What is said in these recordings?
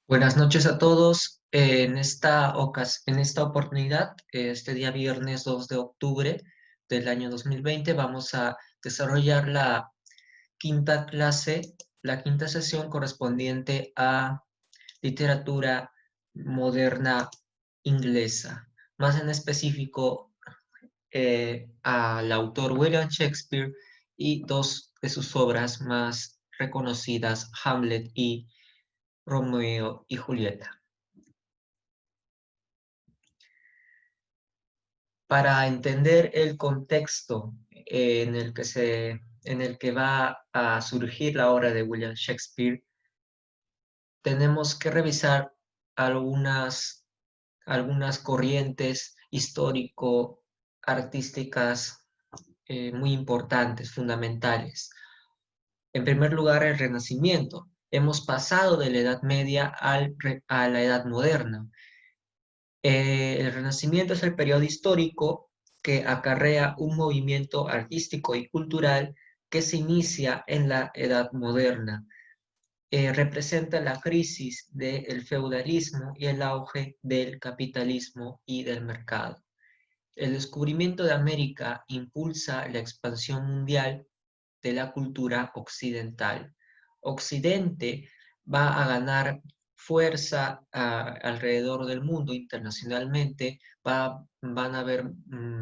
Buenas noches a todos. En esta oportunidad, este día viernes 2 de octubre del año 2020, vamos a desarrollar la quinta clase, la quinta sesión correspondiente a literatura moderna inglesa, más en específico al autor William Shakespeare y dos de sus obras más reconocidas, Hamlet y Romeo y Julieta. Para entender el contexto en el que va a surgir la obra de William Shakespeare, tenemos que revisar algunas, algunas corrientes histórico-artísticas muy importantes, fundamentales. En primer lugar, el Renacimiento. Hemos pasado de la Edad Media a la Edad Moderna. El Renacimiento es el periodo histórico que acarrea un movimiento artístico y cultural que se inicia en la Edad Moderna. Representa la crisis del feudalismo y el auge del capitalismo y del mercado. El descubrimiento de América impulsa la expansión mundial de la cultura occidental. Occidente va a ganar fuerza alrededor del mundo internacionalmente, van a haber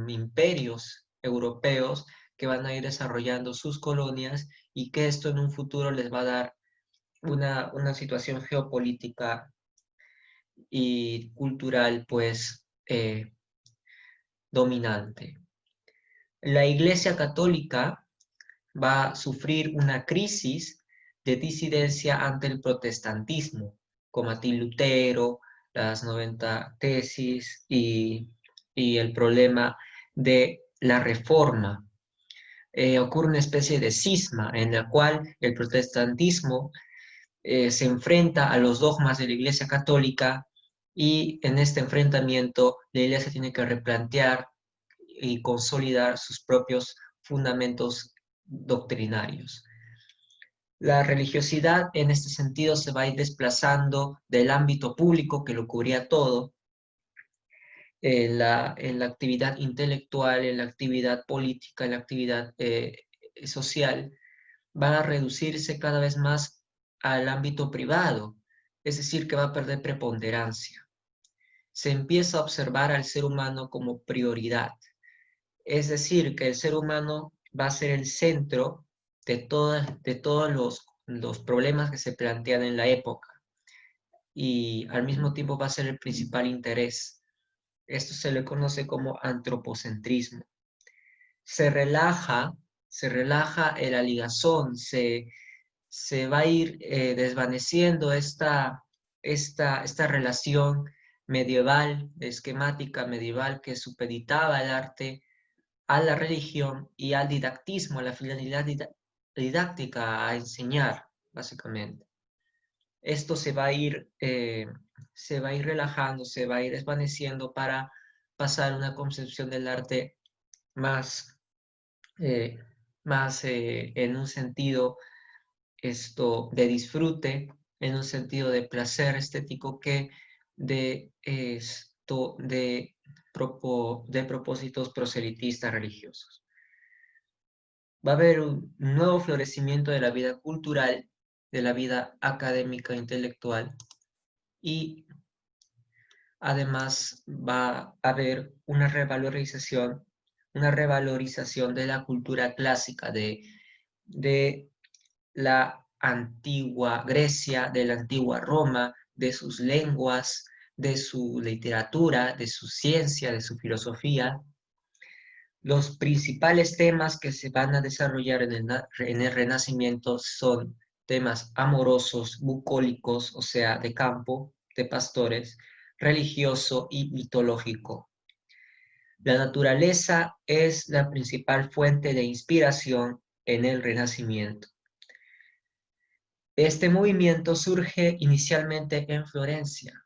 imperios europeos que van a ir desarrollando sus colonias y que esto en un futuro les va a dar una situación geopolítica y cultural pues dominante. La Iglesia Católica va a sufrir una crisis de disidencia ante el protestantismo, con Martín Lutero, las 90 tesis y el problema de la reforma. Ocurre una especie de cisma en la cual el protestantismo se enfrenta a los dogmas de la Iglesia Católica y en este enfrentamiento la Iglesia tiene que replantear y consolidar sus propios fundamentos doctrinarios. La religiosidad en este sentido se va a ir desplazando del ámbito público que lo cubría todo, en la actividad intelectual, en la actividad política, en la actividad social, va a reducirse cada vez más al ámbito privado, es decir, que va a perder preponderancia. Se empieza a observar al ser humano como prioridad, es decir, que el ser humano va a ser el centro de todos los problemas que se plantean en la época y al mismo tiempo va a ser el principal interés. Esto se le conoce como antropocentrismo. Se relaja, se relaja la ligazón, se va a ir desvaneciendo esta relación medieval, esquemática medieval que supeditaba el arte a la religión y al didactismo, a la finalidad didáctica, a enseñar, básicamente. Esto se va a ir relajando, se va a ir desvaneciendo para pasar a una concepción del arte más, eh, más en un sentido de disfrute, en un sentido de placer estético que de propósitos proselitistas religiosos. Va a haber un nuevo florecimiento de la vida cultural, de la vida académica e intelectual, y además va a haber una revalorización de la cultura clásica, de la antigua Grecia, de la antigua Roma, de sus lenguas, de su literatura, de su ciencia, de su filosofía. Los principales temas que se van a desarrollar en el Renacimiento son temas amorosos, bucólicos, o sea, de campo, de pastores, religioso y mitológico. La naturaleza es la principal fuente de inspiración en el Renacimiento. Este movimiento surge inicialmente en Florencia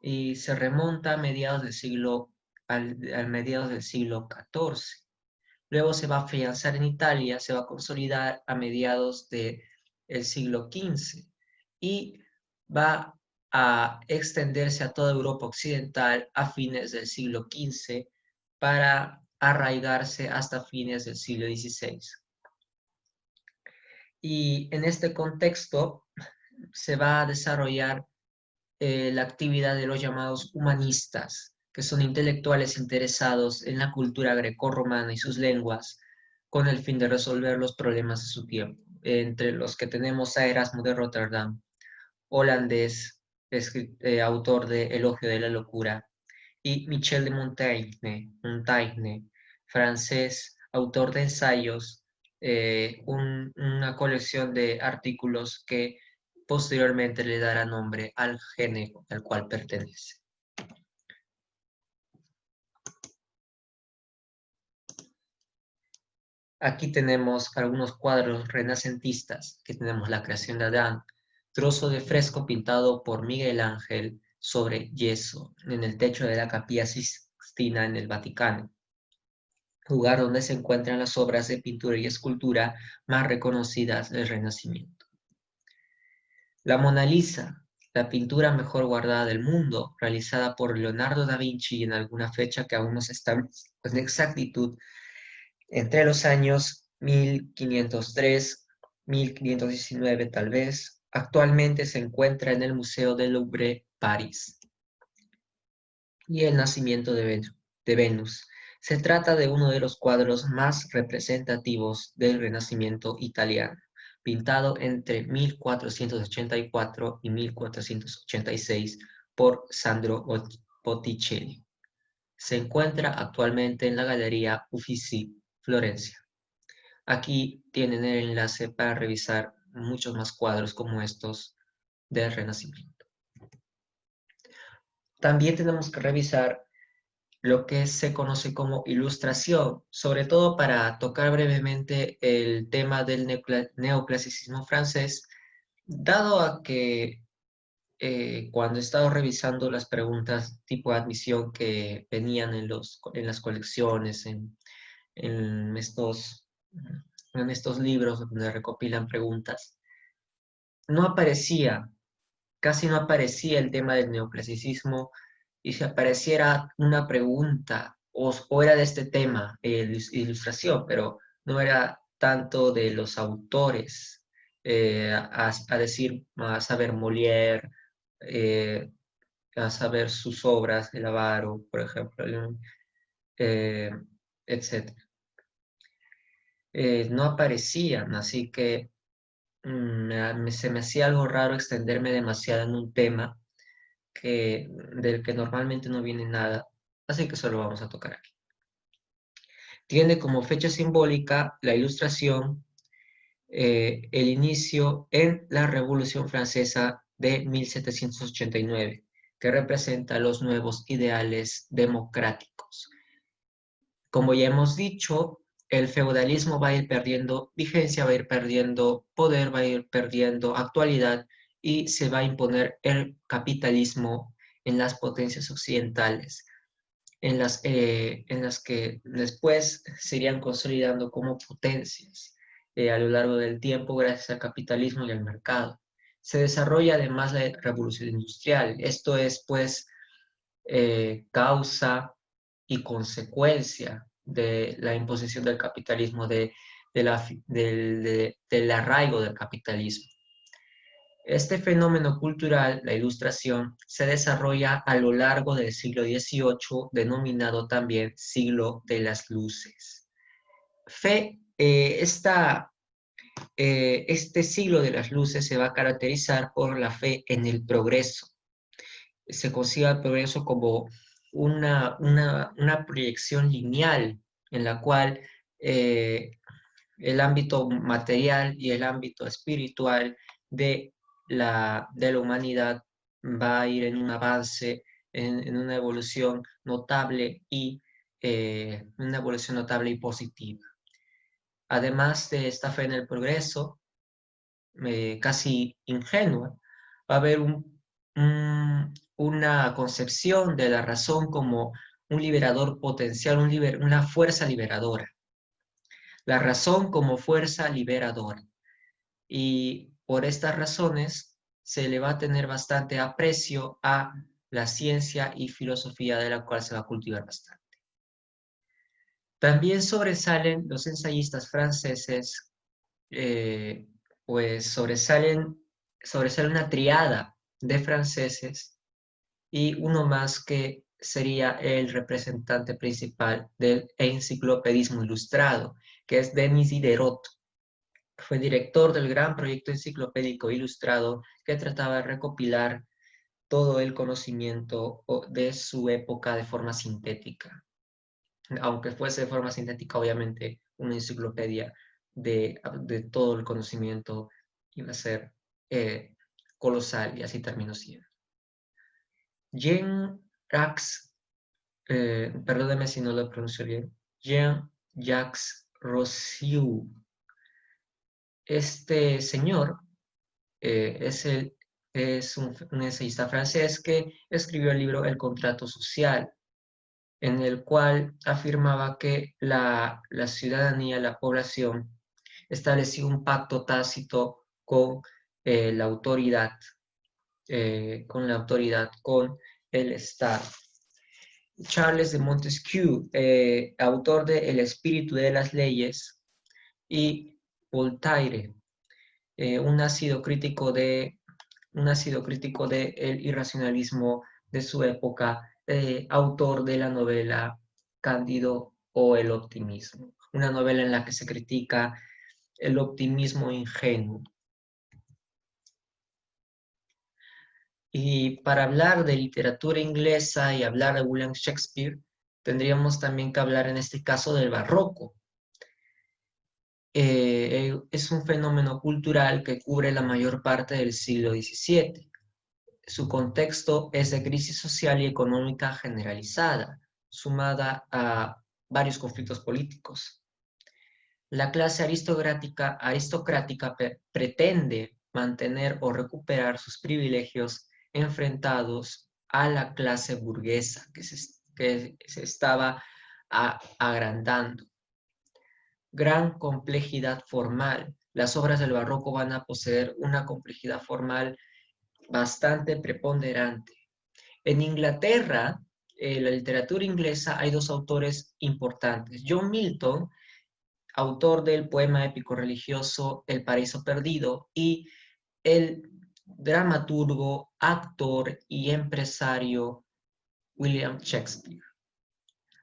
y se remonta a mediados del siglo XIV. Luego se va a afianzar en Italia, se va a consolidar a mediados del siglo XV y va a extenderse a toda Europa occidental a fines del siglo XV para arraigarse hasta fines del siglo XVI. Y en este contexto se va a desarrollar la actividad de los llamados humanistas, que son intelectuales interesados en la cultura grecorromana y sus lenguas, con el fin de resolver los problemas de su tiempo, entre los que tenemos a Erasmo de Rotterdam, holandés, autor de Elogio de la Locura, y Michel de Montaigne, francés, autor de ensayos, una colección de artículos que posteriormente le dará nombre al género al cual pertenece. Aquí tenemos algunos cuadros renacentistas, que tenemos La creación de Adán, trozo de fresco pintado por Miguel Ángel sobre yeso en el techo de la Capilla Sixtina en el Vaticano, lugar donde se encuentran las obras de pintura y escultura más reconocidas del Renacimiento. La Mona Lisa, la pintura mejor guardada del mundo, realizada por Leonardo da Vinci en alguna fecha que aún no se establece con exactitud, entre los años 1503, 1519 tal vez, actualmente se encuentra en el Museo del Louvre, París. Y el nacimiento de Venus. Se trata de uno de los cuadros más representativos del Renacimiento italiano, pintado entre 1484 y 1486 por Sandro Botticelli. Se encuentra actualmente en la Galería Uffizi, Florencia. Aquí tienen el enlace para revisar muchos más cuadros como estos del Renacimiento. También tenemos que revisar lo que se conoce como ilustración, sobre todo para tocar brevemente el tema del neoclasicismo francés, dado a que cuando he estado revisando las preguntas tipo de admisión que venían en las colecciones, en estos libros donde recopilan preguntas, no aparecía, casi no aparecía el tema del neoclasicismo, y si apareciera una pregunta o era de este tema, ilustración, pero no era tanto de los autores, a decir, a saber Molière, eh, a saber sus obras, el Avaro, por ejemplo, eh, etc. No aparecían, así que se me hacía algo raro extenderme demasiado en un tema del que normalmente no viene nada, así que solo vamos a tocar aquí. Tiene como fecha simbólica la ilustración, el inicio en la Revolución Francesa de 1789, que representa los nuevos ideales democráticos. Como ya hemos dicho, el feudalismo va a ir perdiendo vigencia, va a ir perdiendo poder, va a ir perdiendo actualidad y se va a imponer el capitalismo en las potencias occidentales, en las que después se irían consolidando como potencias a lo largo del tiempo gracias al capitalismo y al mercado. Se desarrolla además la revolución industrial. Esto es, pues, causa y consecuencia de la imposición del capitalismo, del arraigo del capitalismo. Este fenómeno cultural, la ilustración, se desarrolla a lo largo del siglo XVIII, denominado también siglo de las luces. Este siglo de las luces se va a caracterizar por la fe en el progreso. Se considera el progreso como una proyección lineal en la cual el ámbito material y el ámbito espiritual de de la humanidad va a ir en un avance, en una evolución notable y positiva. Además de esta fe en el progreso, casi ingenua, va a haber una concepción de la razón como un liberador potencial, una fuerza liberadora. La razón como fuerza liberadora. Y por estas razones se le va a tener bastante aprecio a la ciencia y filosofía de la cual se va a cultivar bastante. También sobresalen los ensayistas franceses, pues sobresale una triada de franceses y uno más que sería el representante principal del enciclopedismo ilustrado, que es Denis Diderot. Fue director del gran proyecto enciclopédico ilustrado que trataba de recopilar todo el conocimiento de su época de forma sintética. Aunque fuese de forma sintética, obviamente una enciclopedia de todo el conocimiento iba a ser colosal y así terminó siendo. Jean-Jacques, perdóneme si no lo pronuncio bien, Jean-Jacques Rousseau. Este señor es un ensayista francés que escribió el libro El contrato social, en el cual afirmaba que la ciudadanía, la población, estableció un pacto tácito con la autoridad, con el Estado. Charles de Montesquieu, autor de El espíritu de las leyes, y Voltaire, un ácido crítico del irracionalismo de su época, autor de la novela Cándido o el optimismo, una novela en la que se critica el optimismo ingenuo. Y para hablar de literatura inglesa y hablar de William Shakespeare, tendríamos también que hablar en este caso del barroco. Es un fenómeno cultural que cubre la mayor parte del siglo XVII. Su contexto es de crisis social y económica generalizada, sumada a varios conflictos políticos. La clase aristocrática pretende mantener o recuperar sus privilegios enfrentados a la clase burguesa que se estaba agrandando. Gran complejidad formal. Las obras del barroco van a poseer una complejidad formal bastante preponderante. En Inglaterra, la literatura inglesa, hay dos autores importantes. John Milton, autor del poema épico religioso El paraíso perdido, y el dramaturgo, actor y empresario William Shakespeare.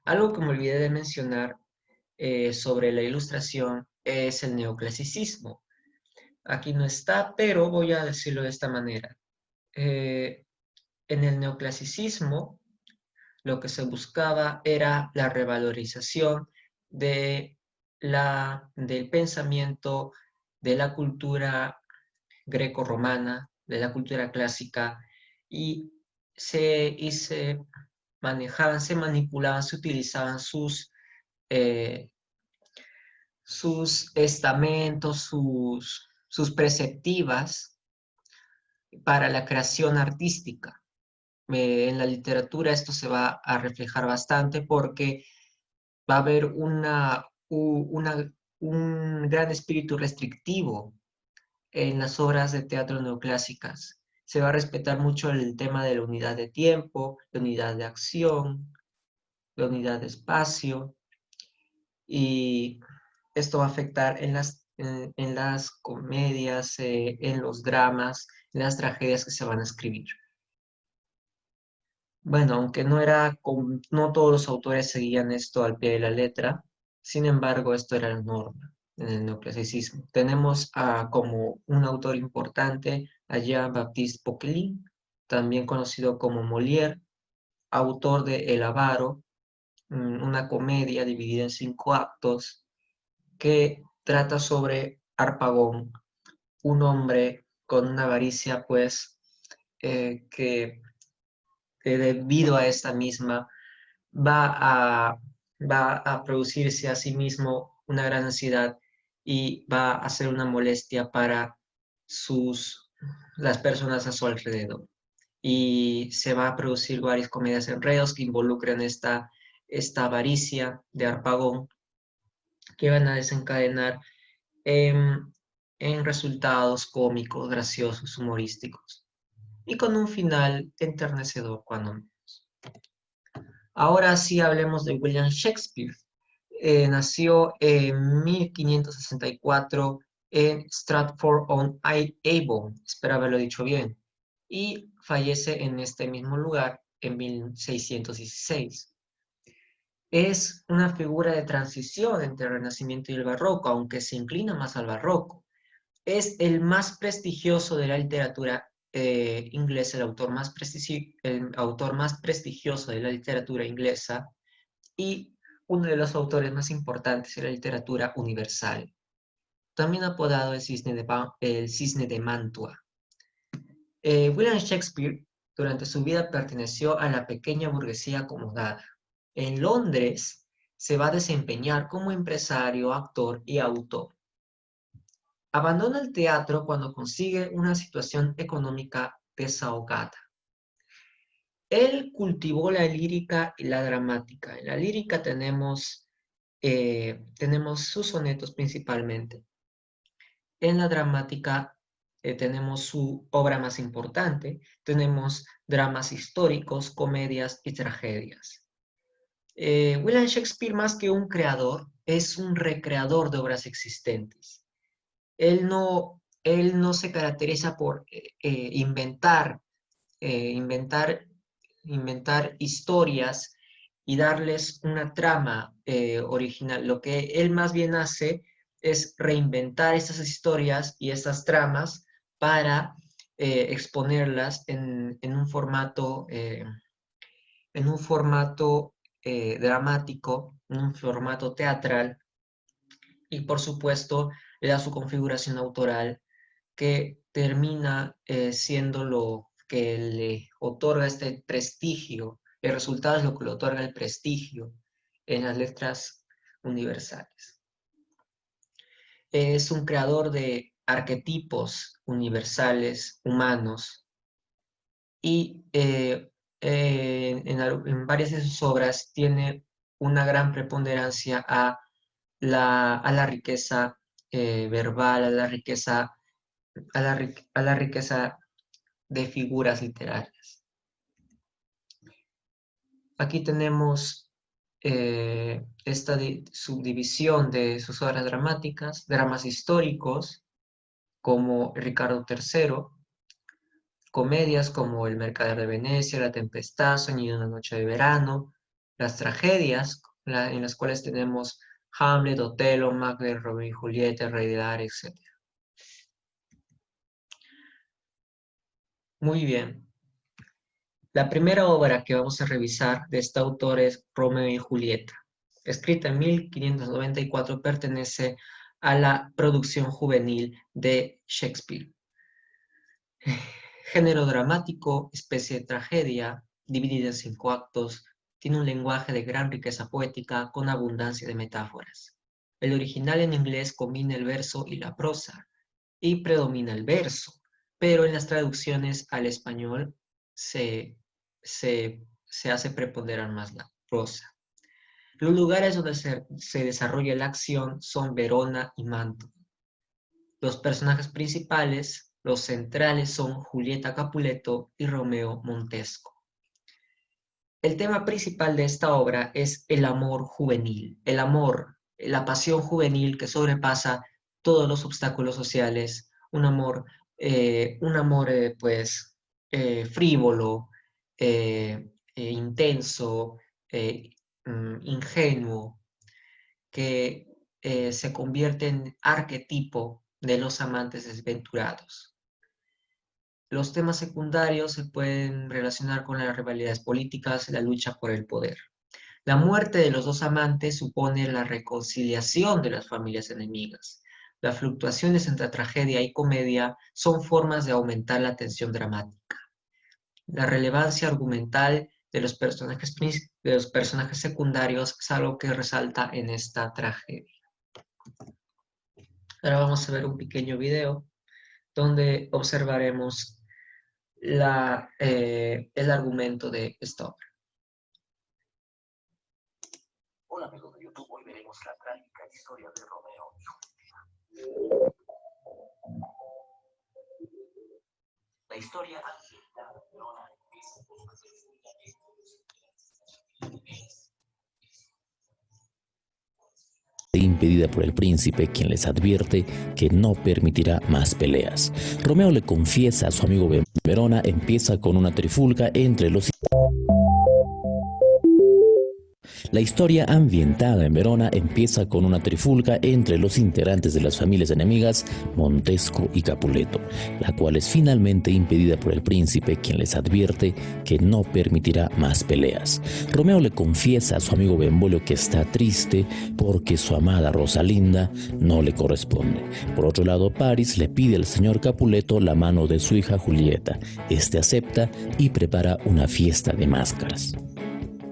Algo que me olvidé de mencionar sobre la ilustración es el neoclasicismo. Aquí no está, pero voy a decirlo de esta manera. En el neoclasicismo, lo que se buscaba era la revalorización del pensamiento, de la cultura greco-romana, de la cultura clásica, y se manejaban, se manipulaban, se utilizaban eh, sus estamentos, sus preceptivas para la creación artística. En la literatura esto se va a reflejar bastante porque va a haber un gran espíritu restrictivo en las obras de teatro neoclásicas. Se va a respetar mucho el tema de la unidad de tiempo, la unidad de acción, la unidad de espacio, y esto va a afectar en las comedias, en los dramas, en las tragedias que se van a escribir. Bueno, aunque no todos los autores seguían esto al pie de la letra, sin embargo, esto era la norma en el neoclasicismo. Tenemos como un autor importante a Jean-Baptiste Poquelin, también conocido como Molière, autor de El Avaro, una comedia dividida en 5 actos que trata sobre Harpagón, un hombre con una avaricia, pues, que debido a esta misma va a, va a producirse a sí mismo una gran ansiedad y va a ser una molestia para las personas a su alrededor. Y se va a producir varias comedias enredos que involucran esta avaricia de Harpagón, que van a desencadenar en en resultados cómicos, graciosos, humorísticos, y con un final enternecedor cuando menos. Ahora sí hablemos de William Shakespeare. Nació en 1564 en Stratford-on-Avon, espero haberlo dicho bien, y fallece en este mismo lugar en 1616. Es una figura de transición entre el Renacimiento y el Barroco, aunque se inclina más al Barroco. Es el más prestigioso de la literatura inglesa, el autor más prestigioso de la literatura inglesa y uno de los autores más importantes de la literatura universal, también apodado el Cisne de Mantua. William Shakespeare durante su vida perteneció a la pequeña burguesía acomodada. En Londres se va a desempeñar como empresario, actor y autor. Abandona el teatro cuando consigue una situación económica desahogada. Él cultivó la lírica y la dramática. En la lírica tenemos sus sonetos principalmente. En la dramática tenemos su obra más importante, tenemos dramas históricos, comedias y tragedias. William Shakespeare, más que un creador, es un recreador de obras existentes. Él no se caracteriza por inventar, inventar historias y darles una trama original. Lo que él más bien hace es reinventar estas historias y estas tramas para exponerlas en un formato dramático, en un formato teatral, y por supuesto le da su configuración autoral que termina siendo lo que le otorga este prestigio. El resultado es lo que le otorga el prestigio en las letras universales. Es un creador de arquetipos universales, humanos, y en varias de sus obras tiene una gran preponderancia a la riqueza verbal, a la riqueza de figuras literarias. Aquí tenemos esta subdivisión de sus obras dramáticas, dramas históricos como Ricardo III, comedias como El Mercader de Venecia, La Tempestad, Sueño de una noche de verano, las tragedias en las cuales tenemos Hamlet, Otelo, Macbeth, Romeo y Julieta, El Rey de Ar, etc. Muy bien. La primera obra que vamos a revisar de este autor es Romeo y Julieta. Escrita en 1594, pertenece a la producción juvenil de Shakespeare. Género dramático, especie de tragedia, dividida en 5 actos, tiene un lenguaje de gran riqueza poética con abundancia de metáforas. El original en inglés combina el verso y la prosa, y predomina el verso, pero en las traducciones al español se hace preponderar más la prosa. Los lugares donde se desarrolla la acción son Verona y Mantua. Los personajes principales, los centrales, son Julieta Capuleto y Romeo Montesco. El tema principal de esta obra es el amor juvenil, el amor, la pasión juvenil que sobrepasa todos los obstáculos sociales, pues frívolo, intenso, eh, ingenuo, que se convierte en arquetipo de los amantes desventurados. Los temas secundarios se pueden relacionar con las rivalidades políticas, la lucha por el poder. La muerte de los dos amantes supone la reconciliación de las familias enemigas. Las fluctuaciones entre tragedia y comedia son formas de aumentar la tensión dramática. La relevancia argumental de los personajes secundarios es algo que resalta en esta tragedia. Ahora vamos a ver un pequeño video donde observaremos el argumento de esta obra. Hola amigos de YouTube, hoy veremos la trágica historia de Romeo y Julieta. La historia impedida por el príncipe, quien les advierte que no permitirá más peleas. Romeo le confiesa a su amigo Verona, empieza con una trifulca entre los... La historia ambientada en Verona empieza con una trifulca entre los integrantes de las familias enemigas Montesco y Capuleto, la cual es finalmente impedida por el príncipe, quien les advierte que no permitirá más peleas. Romeo le confiesa a su amigo Benvolio que está triste porque su amada Rosalinda no le corresponde. Por otro lado, Paris le pide al señor Capuleto la mano de su hija Julieta. Este acepta y prepara una fiesta de máscaras.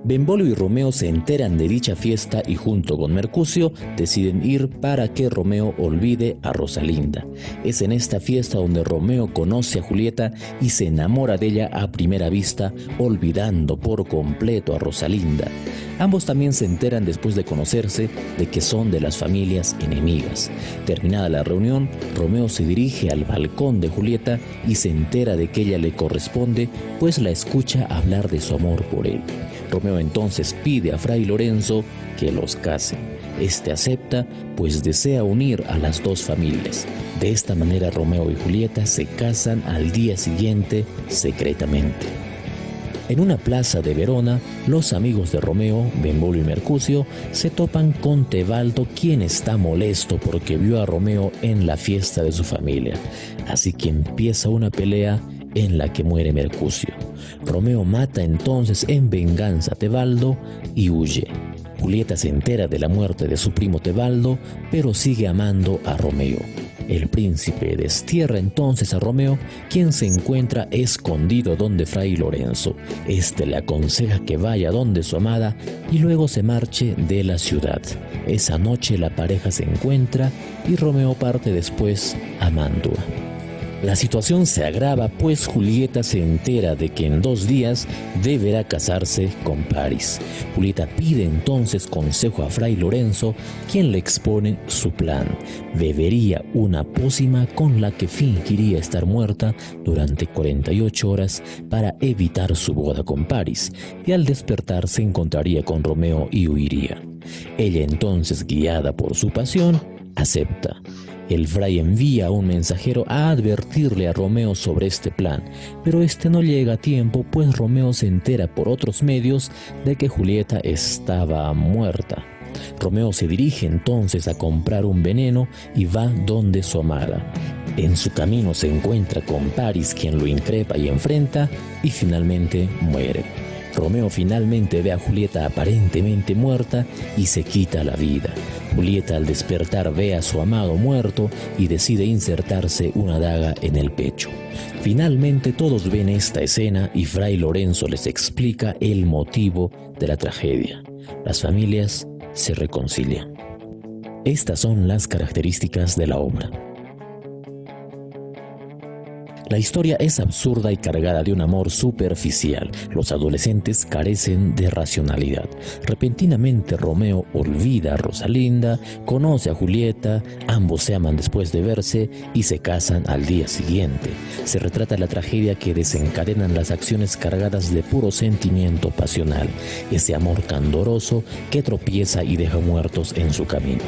Benvolio y Romeo se enteran de dicha fiesta y junto con Mercucio deciden ir para que Romeo olvide a Rosalinda. Es en esta fiesta donde Romeo conoce a Julieta y se enamora de ella a primera vista, olvidando por completo a Rosalinda. Ambos también se enteran después de conocerse de que son de las familias enemigas. Terminada la reunión, Romeo se dirige al balcón de Julieta y se entera de que ella le corresponde, pues la escucha hablar de su amor por él. Romeo entonces pide a Fray Lorenzo que los case. Este acepta, pues desea unir a las dos familias. De esta manera Romeo y Julieta se casan al día siguiente secretamente. En una plaza de Verona, los amigos de Romeo, Benvolio y Mercucio, se topan con Tebaldo, quien está molesto porque vio a Romeo en la fiesta de su familia. Así que empieza una pelea en la que muere Mercucio. Romeo mata entonces en venganza a Tebaldo y huye. Julieta se entera de la muerte de su primo Tebaldo, pero sigue amando a Romeo. El príncipe destierra entonces a Romeo, quien se encuentra escondido donde Fray Lorenzo. Este le aconseja que vaya donde su amada y luego se marche de la ciudad. Esa noche la pareja se encuentra y Romeo parte después a Mantua. La situación se agrava, pues Julieta se entera de que en 2 días deberá casarse con Paris. Julieta pide entonces consejo a Fray Lorenzo, quien le expone su plan. Bebería una pócima con la que fingiría estar muerta durante 48 horas para evitar su boda con Paris, y al despertar se encontraría con Romeo y huiría. Ella entonces, guiada por su pasión, acepta. El fray envía a un mensajero a advertirle a Romeo sobre este plan, pero este no llega a tiempo, pues Romeo se entera por otros medios de que Julieta estaba muerta. Romeo se dirige entonces a comprar un veneno y va donde su amada. En su camino se encuentra con Paris, quien lo increpa y enfrenta, y finalmente muere. Romeo finalmente ve a Julieta aparentemente muerta y se quita la vida. Julieta, al despertar, ve a su amado muerto y decide insertarse una daga en el pecho. Finalmente todos ven esta escena y Fray Lorenzo les explica el motivo de la tragedia. Las familias se reconcilian. Estas son las características de la obra. La historia es absurda y cargada de un amor superficial. Los adolescentes carecen de racionalidad. Repentinamente Romeo olvida a Rosalinda, conoce a Julieta, ambos se aman después de verse y se casan al día siguiente. Se retrata la tragedia que desencadenan las acciones cargadas de puro sentimiento pasional, ese amor candoroso que tropieza y deja muertos en su camino.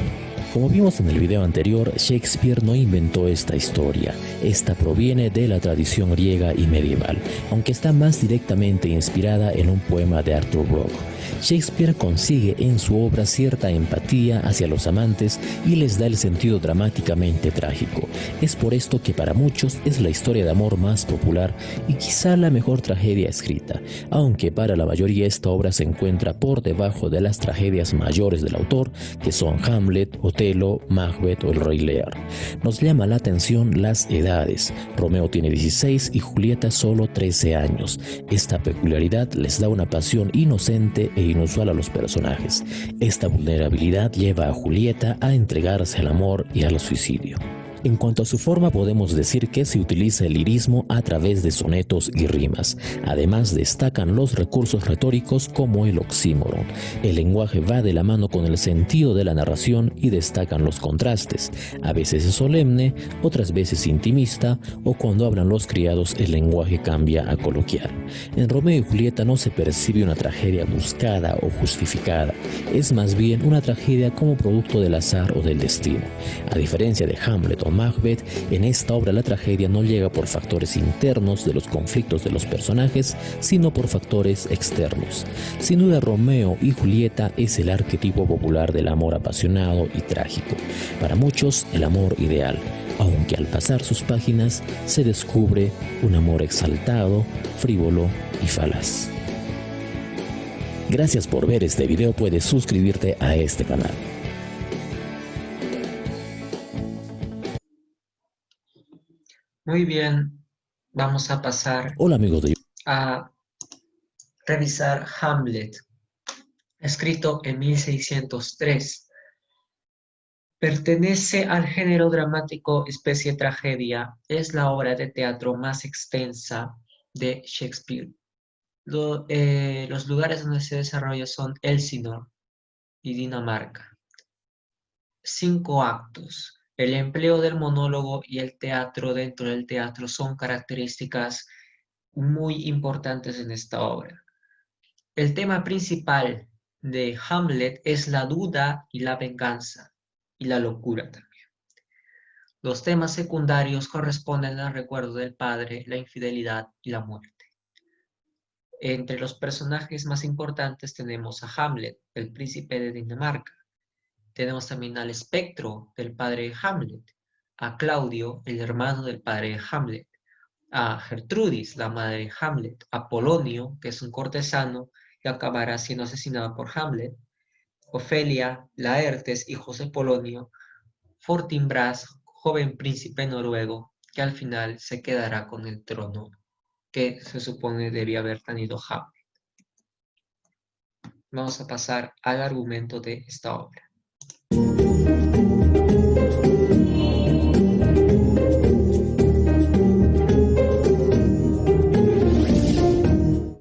Como vimos en el video anterior, Shakespeare no inventó esta historia. Esta proviene de la tradición griega y medieval, aunque está más directamente inspirada en un poema de Arthur Brooke. Shakespeare consigue en su obra cierta empatía hacia los amantes y les da el sentido dramáticamente trágico. Es por esto que para muchos es la historia de amor más popular y quizá la mejor tragedia escrita, aunque para la mayoría esta obra se encuentra por debajo de las tragedias mayores del autor, que son Hamlet, Otelo, Macbeth o El Rey Lear. Nos llama la atención las edades. Romeo tiene 16 y Julieta solo 13 años. Esta peculiaridad les da una pasión inocente e inusual a los personajes. Esta vulnerabilidad lleva a Julieta a entregarse al amor y al suicidio. En cuanto a su forma, podemos decir que se utiliza el lirismo a través de sonetos y rimas. Además, destacan los recursos retóricos como el oxímoron. El lenguaje va de la mano con el sentido de la narración y destacan los contrastes. A veces es solemne, otras veces intimista, o cuando hablan los criados el lenguaje cambia a coloquial. En Romeo y Julieta no se percibe una tragedia buscada o justificada, es más bien una tragedia como producto del azar o del destino. A diferencia de Hamlet o Macbeth, en esta obra la tragedia no llega por factores internos de los conflictos de los personajes, sino por factores externos. Sin duda, Romeo y Julieta es el arquetipo popular del amor apasionado y trágico. Para muchos, el amor ideal, aunque al pasar sus páginas se descubre un amor exaltado, frívolo y falaz. Gracias por ver este video, puedes suscribirte a este canal. Muy bien, vamos a pasar Hola amigos de a revisar Hamlet, escrito en 1603. Pertenece al género dramático especie tragedia. Es la obra de teatro más extensa de Shakespeare. Los lugares donde se desarrolla son Elsinore y Dinamarca. 5 actos. El empleo del monólogo y el teatro dentro del teatro son características muy importantes en esta obra. El tema principal de Hamlet es la duda y la venganza, y la locura también. Los temas secundarios corresponden al recuerdo del padre, la infidelidad y la muerte. Entre los personajes más importantes tenemos a Hamlet, el príncipe de Dinamarca. Tenemos también al espectro del padre de Hamlet, a Claudio, el hermano del padre de Hamlet, a Gertrudis, la madre de Hamlet, a Polonio, que es un cortesano que acabará siendo asesinado por Hamlet, Ofelia, Laertes, hijos de Polonio, Fortinbras, joven príncipe noruego, que al final se quedará con el trono que se supone debía haber tenido Hamlet. Vamos a pasar al argumento de esta obra.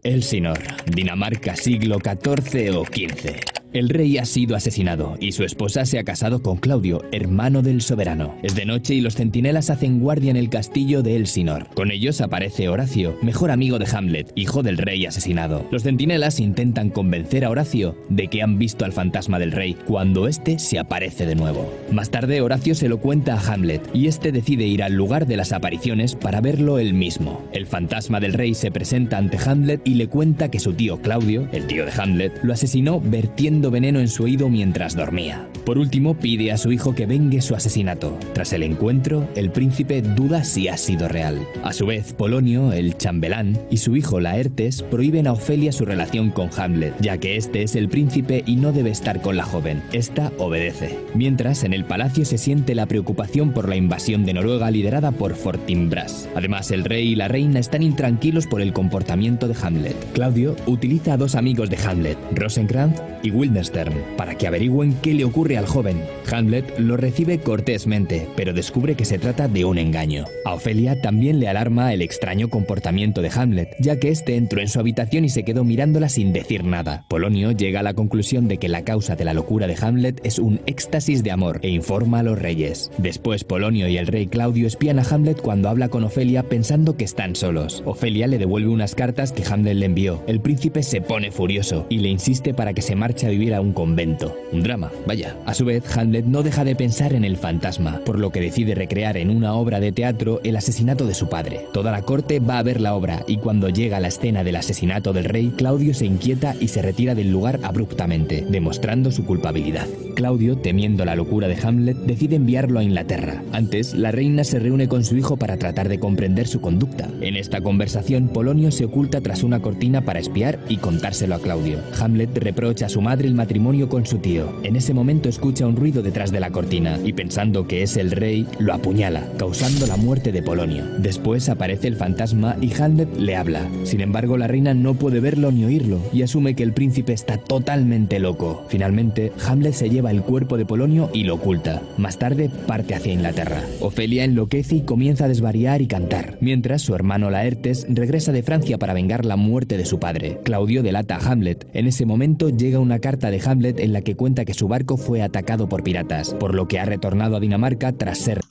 Elsinore, Dinamarca, siglo XIV o XV. El rey ha sido asesinado y su esposa se ha casado con Claudio, hermano del soberano. Es de noche y los centinelas hacen guardia en el castillo de Elsinore. Con ellos aparece Horacio, mejor amigo de Hamlet, hijo del rey asesinado. Los centinelas intentan convencer a Horacio de que han visto al fantasma del rey, cuando este se aparece de nuevo. Más tarde, Horacio se lo cuenta a Hamlet y este decide ir al lugar de las apariciones para verlo él mismo. El fantasma del rey se presenta ante Hamlet y le cuenta que su tío Claudio, el tío de Hamlet, lo asesinó vertiendo veneno en su oído mientras dormía. Por último, pide a su hijo que vengue su asesinato. Tras el encuentro, el príncipe duda si ha sido real. A su vez, Polonio, el chambelán, y su hijo Laertes prohíben a Ofelia su relación con Hamlet, ya que este es el príncipe y no debe estar con la joven. Esta obedece. Mientras, en el palacio se siente la preocupación por la invasión de Noruega liderada por Fortinbras. Además, el rey y la reina están intranquilos por el comportamiento de Hamlet. Claudio utiliza a 2 amigos de Hamlet, Rosencrantz y Guildenstern, para que averigüen qué le ocurre al joven. Hamlet lo recibe cortésmente, pero descubre que se trata de un engaño. A Ofelia también le alarma el extraño comportamiento de Hamlet, ya que este entró en su habitación y se quedó mirándola sin decir nada. Polonio llega a la conclusión de que la causa de la locura de Hamlet es un éxtasis de amor e informa a los reyes. Después, Polonio y el rey Claudio espían a Hamlet cuando habla con Ofelia pensando que están solos. Ofelia le devuelve unas cartas que Hamlet le envió. El príncipe se pone furioso y le insiste para que se marche a vivir a un convento. Un drama, vaya. A su vez, Hamlet no deja de pensar en el fantasma, por lo que decide recrear en una obra de teatro el asesinato de su padre. Toda la corte va a ver la obra y cuando llega la escena del asesinato del rey, Claudio se inquieta y se retira del lugar abruptamente, demostrando su culpabilidad. Claudio, temiendo la locura de Hamlet, decide enviarlo a Inglaterra. Antes, la reina se reúne con su hijo para tratar de comprender su conducta. En esta conversación, Polonio se oculta tras una cortina para espiar y contárselo a Claudio. Hamlet reprocha a su madre el matrimonio con su tío. En ese momento escucha un ruido detrás de la cortina y pensando que es el rey, lo apuñala, causando la muerte de Polonio. Después aparece el fantasma y Hamlet le habla. Sin embargo, la reina no puede verlo ni oírlo y asume que el príncipe está totalmente loco. Finalmente, Hamlet se lleva el cuerpo de Polonio y lo oculta. Más tarde parte hacia Inglaterra. Ofelia enloquece y comienza a desvariar y cantar, mientras su hermano Laertes regresa de Francia para vengar la muerte de su padre. Claudio delata a Hamlet. En ese momento llega una carta de Hamlet en la que cuenta que su barco fue atacado por piratas, por lo que ha retornado a Dinamarca tras ser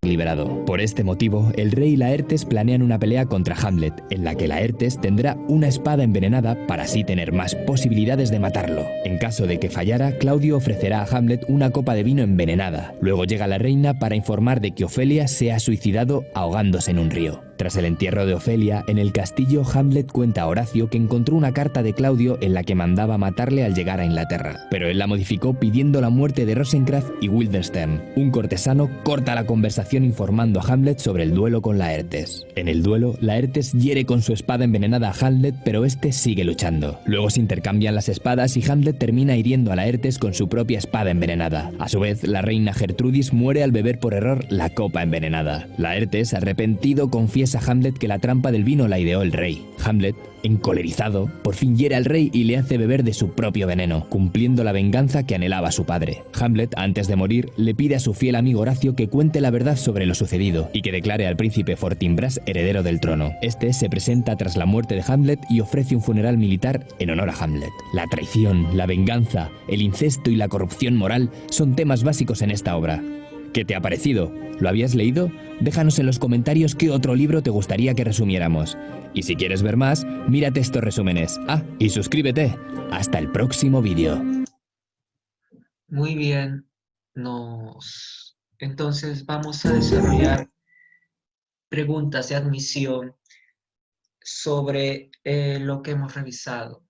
liberado. Por este motivo, el rey y Laertes planean una pelea contra Hamlet, en la que Laertes tendrá una espada envenenada para así tener más posibilidades de matarlo. En caso de que fallara, Claudio ofrecerá a Hamlet una copa de vino envenenada. Luego llega la reina para informar de que Ofelia se ha suicidado ahogándose en un río. Tras el entierro de Ofelia, en el castillo, Hamlet cuenta a Horacio que encontró una carta de Claudio en la que mandaba matarle al llegar a Inglaterra, pero él la modificó pidiendo la muerte de Rosencrantz y Guildenstern. Un cortesano corta la conversación informando a Hamlet sobre el duelo con Laertes. En el duelo, Laertes hiere con su espada envenenada a Hamlet, pero este sigue luchando. Luego se intercambian las espadas y Hamlet termina hiriendo a Laertes con su propia espada envenenada. A su vez, la reina Gertrudis muere al beber por error la copa envenenada. Laertes, arrepentido, confiesa a Hamlet que la trampa del vino la ideó el rey. Hamlet, encolerizado, por fin hiere al rey y le hace beber de su propio veneno, cumpliendo la venganza que anhelaba su padre. Hamlet, antes de morir, le pide a su fiel amigo Horacio que cuente la verdad sobre lo sucedido y que declare al príncipe Fortinbras heredero del trono. Este se presenta tras la muerte de Hamlet y ofrece un funeral militar en honor a Hamlet. La traición, la venganza, el incesto y la corrupción moral son temas básicos en esta obra. ¿Qué te ha parecido? ¿Lo habías leído? Déjanos en los comentarios qué otro libro te gustaría que resumiéramos. Y si quieres ver más, mírate estos resúmenes. Y suscríbete. Hasta el próximo vídeo. Muy bien, entonces vamos a desarrollar preguntas de admisión sobre lo que hemos revisado.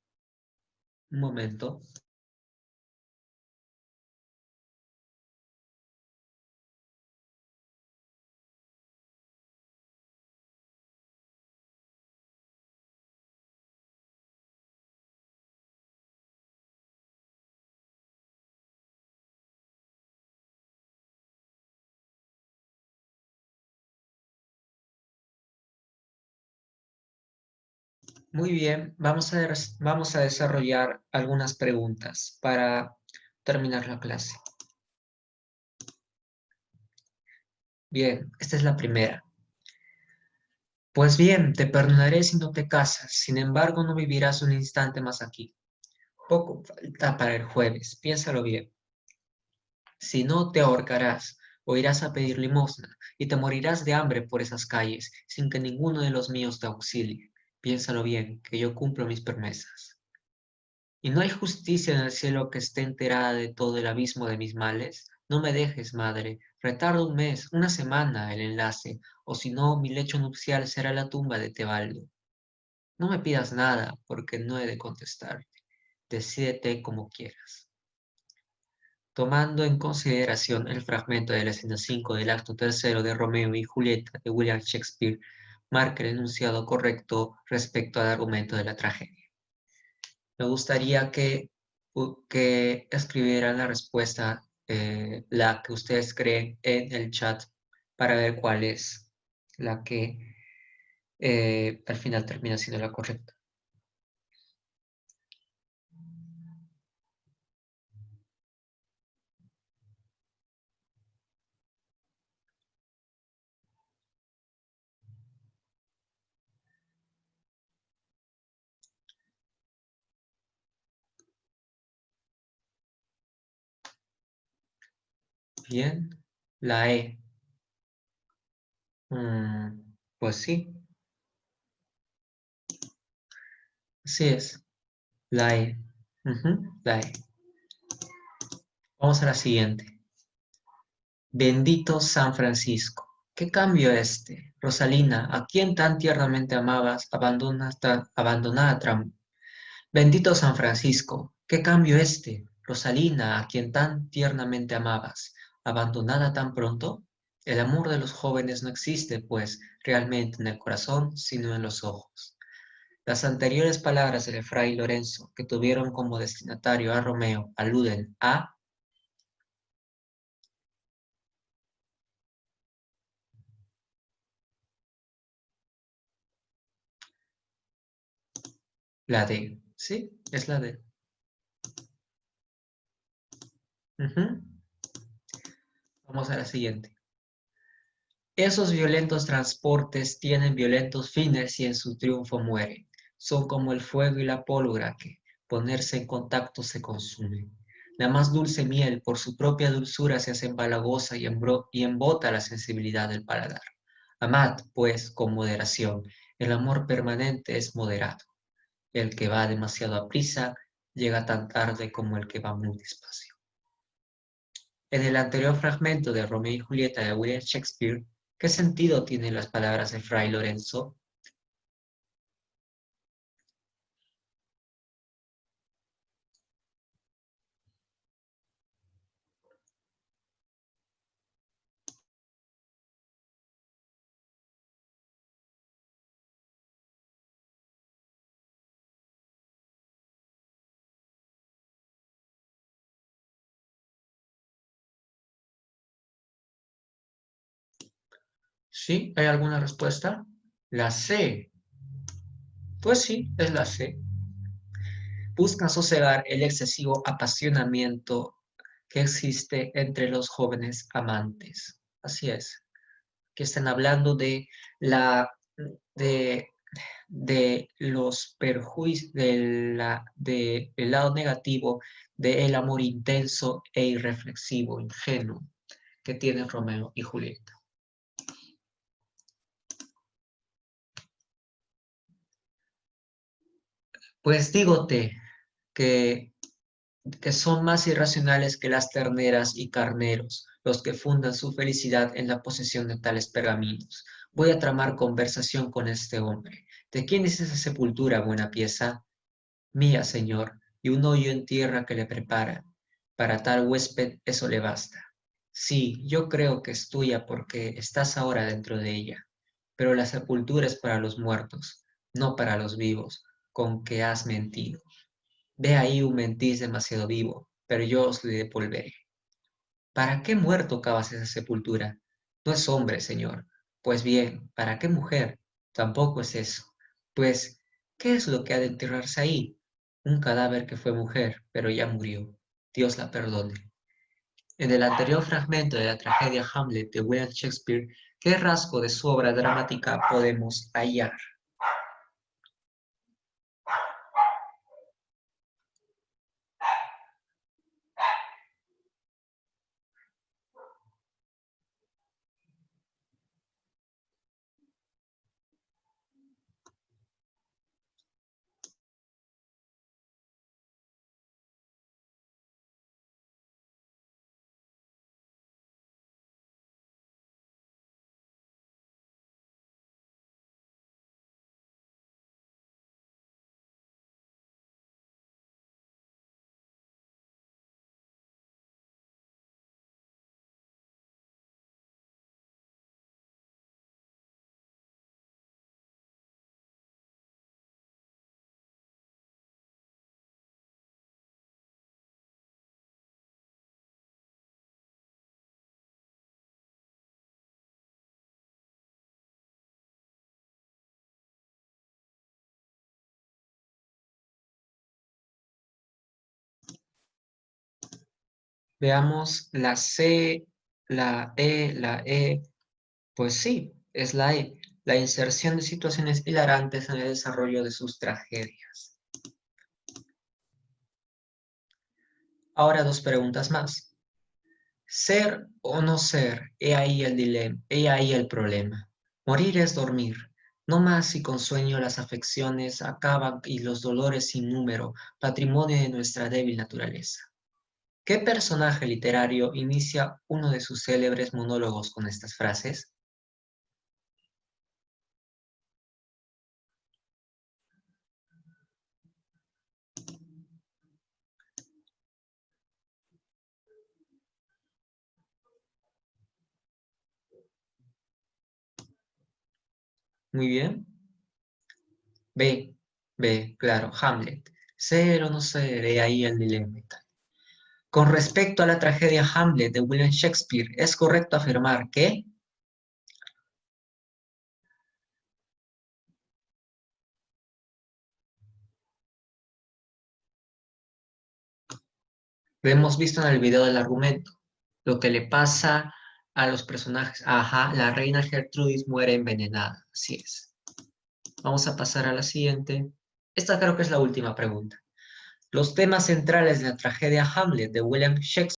Un momento. Muy bien, vamos a desarrollar algunas preguntas para terminar la clase. Bien, esta es la primera. Pues bien, te perdonaré si no te casas, sin embargo no vivirás un instante más aquí. Poco falta para el jueves, piénsalo bien. Si no, te ahorcarás o irás a pedir limosna y te morirás de hambre por esas calles sin que ninguno de los míos te auxilie. Piénsalo bien, que yo cumplo mis promesas. ¿Y no hay justicia en el cielo que esté enterada de todo el abismo de mis males? No me dejes, madre, retardo un mes, una semana el enlace, o si no, mi lecho nupcial será la tumba de Tebaldo. No me pidas nada, porque no he de contestarte. Decídete como quieras. Tomando en consideración el fragmento de la escena 5 del acto tercero de Romeo y Julieta de William Shakespeare, marca el enunciado correcto respecto al argumento de la tragedia. Me gustaría que escribieran la respuesta, la que ustedes creen, en el chat para ver cuál es la que al final termina siendo la correcta. Bien, la E. Pues sí, así es, la E. La E. Vamos a la siguiente. Bendito San Francisco. ¿Qué cambio este? Rosalina, a quien tan tiernamente amabas, abandonada Bendito San Francisco. ¿Qué cambio este? Rosalina, a quien tan tiernamente amabas, abandonada tan pronto. El amor de los jóvenes no existe, pues, realmente en el corazón, sino en los ojos. Las anteriores palabras del fray Lorenzo, que tuvieron como destinatario a Romeo, aluden a La D. Sí, es la D. Ujú. Vamos a la siguiente. Esos violentos transportes tienen violentos fines y en su triunfo mueren. Son como el fuego y la pólvora que, ponerse en contacto, se consumen. La más dulce miel, por su propia dulzura, se hace empalagosa y embota la sensibilidad del paladar. Amad, pues, con moderación. El amor permanente es moderado. El que va demasiado aprisa llega tan tarde como el que va muy despacio. En el anterior fragmento de Romeo y Julieta de William Shakespeare, ¿qué sentido tienen las palabras de Fray Lorenzo? ¿Sí? ¿Hay alguna respuesta? La C. Pues sí, es la C. Buscan sosegar el excesivo apasionamiento que existe entre los jóvenes amantes. Así es, que están hablando de la de, de los perjuicios del lado negativo del amor intenso e irreflexivo, ingenuo que tienen Romeo y Julieta. Pues dígote que son más irracionales que las terneras y carneros, los que fundan su felicidad en la posesión de tales pergaminos. Voy a tramar conversación con este hombre. ¿De quién es esa sepultura, buena pieza? Mía, señor, y un hoyo en tierra que le prepara. Para tal huésped eso le basta. Sí, yo creo que es tuya porque estás ahora dentro de ella, pero la sepultura es para los muertos, no para los vivos, con que has mentido. Ve ahí un mentís demasiado vivo, pero yo os le devolveré. ¿Para qué muerto cavas esa sepultura? No es hombre, señor. Pues bien, ¿para qué mujer? Tampoco es eso. Pues, ¿qué es lo que ha de enterrarse ahí? Un cadáver que fue mujer, pero ya murió. Dios la perdone. En el anterior fragmento de la tragedia Hamlet de William Shakespeare, ¿qué rasgo de su obra dramática podemos hallar? Veamos la C, la E. Pues sí, es la E, la inserción de situaciones hilarantes en el desarrollo de sus tragedias. Ahora dos preguntas más. Ser o no ser, he ahí el dilema, he ahí el problema. Morir es dormir. No más si con sueño las afecciones acaban y los dolores sin número, patrimonio de nuestra débil naturaleza. ¿Qué personaje literario inicia uno de sus célebres monólogos con estas frases? Muy bien. B, claro, Hamlet. Ser o no ser, he ahí el dilema y tal. Con respecto a la tragedia Hamlet de William Shakespeare, ¿es correcto afirmar que? Lo hemos visto en el video del argumento. Lo que le pasa a los personajes. Ajá, la reina Gertrudis muere envenenada. Así es. Vamos a pasar a la siguiente. Esta creo que es la última pregunta. Los temas centrales de la tragedia Hamlet de William Shakespeare